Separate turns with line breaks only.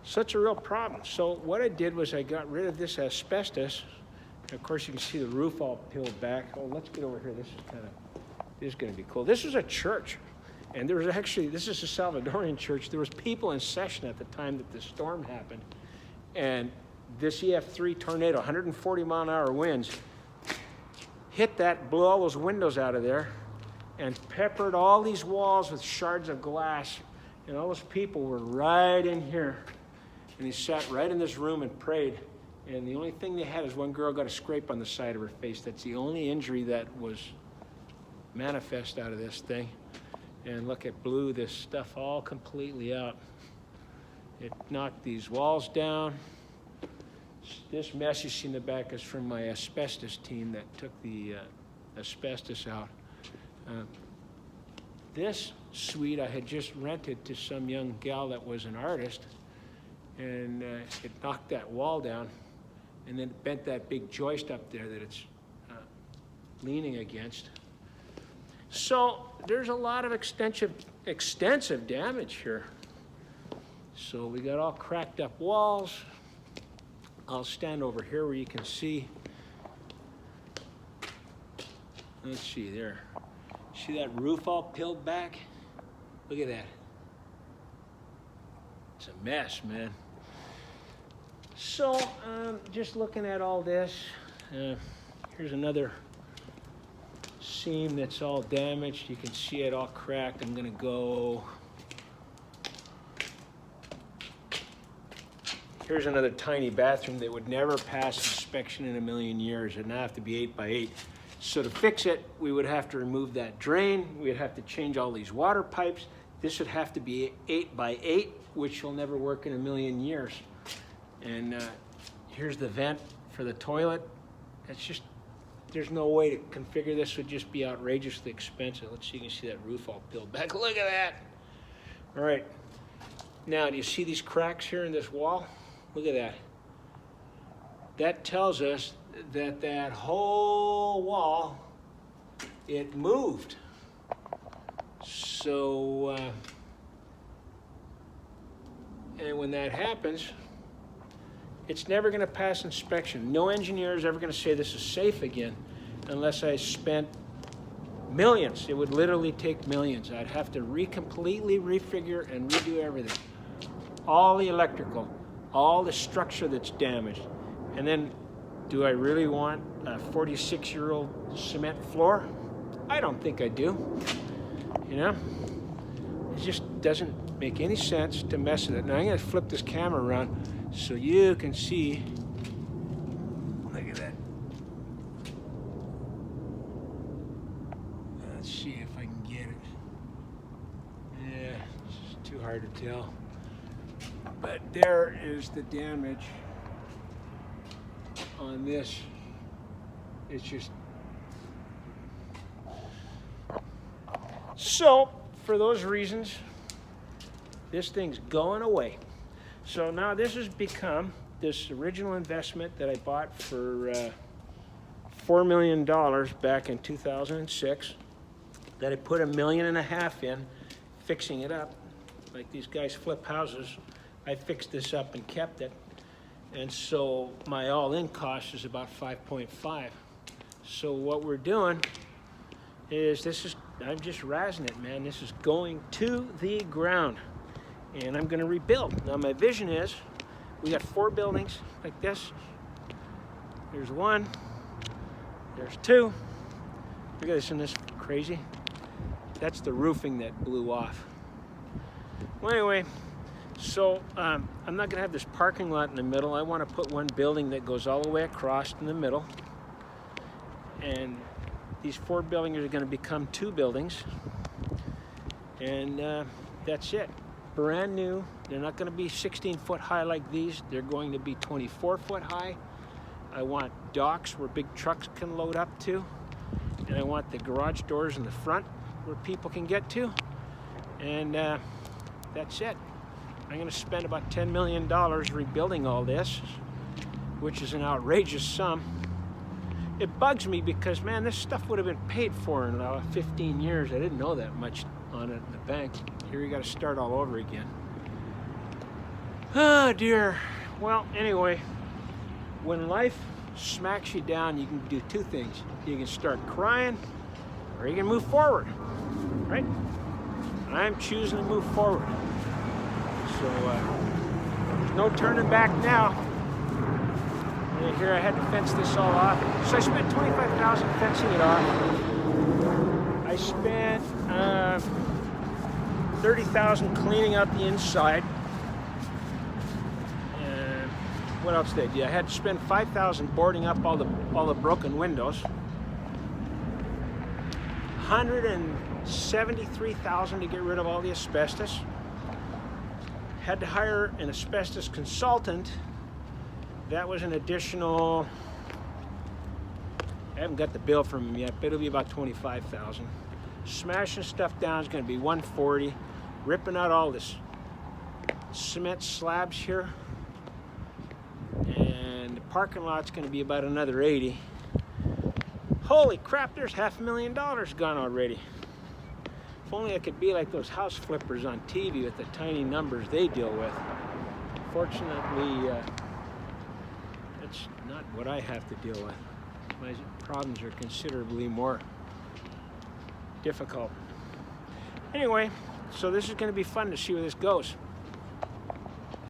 So it's a real problem. So what I did was I got rid of this asbestos. And of course, you can see the roof all peeled back. Oh, let's get over here. This is going to be cool. This is a church. And there was actually, this is a Salvadorian church. There was people in session at the time that the storm happened. And this EF3 tornado, 140 mile an hour winds, hit that, blew all those windows out of there, and peppered all these walls with shards of glass. And all those people were right in here. And they sat right in this room and prayed. And the only thing they had is one girl got a scrape on the side of her face. That's the only injury that was manifest out of this thing. And look, it blew this stuff all completely out. It knocked these walls down. This mess you see in the back is from my asbestos team that took the asbestos out. This suite I had just rented to some young gal that was an artist, and it knocked that wall down, and then it bent that big joist up there that it's leaning against. So there's a lot of extensive damage here. So we got all cracked up walls. I'll stand over here where you can see. Let's see there. See that roof all peeled back? Look at that. It's a mess, man. So just looking at all this, here's another seam that's all damaged. You can see it all cracked. I'm gonna go. Here's another tiny bathroom that would never pass inspection in a million years. It'd have to be 8 by 8. So to fix it, we would have to remove that drain. We'd have to change all these water pipes. This would have to be 8 by 8, which will never work in a million years. And here's the vent for the toilet. It's just, there's no way to configure this. Would just be outrageously expensive. Let's see, you can see that roof all peeled back. Look at that. All right. Now, do you see these cracks here in this wall? Look at that. That tells us that that whole wall, it moved. So, and when that happens, it's never going to pass inspection. No engineer is ever going to say this is safe again unless I spent millions. It would literally take millions. I'd have to completely refigure and redo everything. All the electrical, all the structure that's damaged. And then, do I really want a 46-year-old cement floor? I don't think I do. You know? It just doesn't make any sense to mess with it. Now I'm gonna flip this camera around so you can see. Look at that. Let's see if I can get it. Yeah, it's just too hard to tell. But there is the damage on this. It's just so for those reasons this thing's going away. So now this has become this original investment that I bought for $4 million back in 2006 that I put $1.5 million in fixing it up. Like these guys flip houses, I fixed this up and kept it. And so my all-in cost is about 5.5. So what we're doing is I'm just razzing it, man. This is going to the ground. And I'm gonna rebuild. Now my vision is, we got 4 buildings like this. There's 1, there's 2. Look at this, isn't this crazy? That's the roofing that blew off. Well, anyway, so I'm not gonna have this parking lot in the middle. I wanna put one building that goes all the way across in the middle. And these 4 buildings are gonna become 2 buildings. And that's it. Brand new. They're not gonna be 16-foot high like these. They're going to be 24-foot high. I want docks where big trucks can load up to. And I want the garage doors in the front where people can get to. And that's it. I'm going to spend about $10 million rebuilding all this, which is an outrageous sum. It bugs me because, man, this stuff would have been paid for in 15 years. I didn't know that much on it in the bank. Here you got to start all over again. Oh dear. Well, anyway, when life smacks you down, you can do two things. You can start crying, or you can move forward, right? I'm choosing to move forward. So there's no turning back now. And here I had to fence this all off. So I spent $25,000 fencing it off. I spent $30,000 cleaning out the inside. And what else did I do? I had to spend $5,000 boarding up all the broken windows. $173,000 to get rid of all the asbestos. Had to hire an asbestos consultant. That was an additional, I haven't got the bill from him yet, but it'll be about $25,000. Smashing stuff down is going to be $140. Ripping out all this cement slabs here. And the parking lot's going to be about another $80. Holy crap, there's $500,000 gone already. If only I could be like those house flippers on TV with the tiny numbers they deal with. Fortunately, that's not what I have to deal with. My problems are considerably more difficult. Anyway, so this is going to be fun to see where this goes.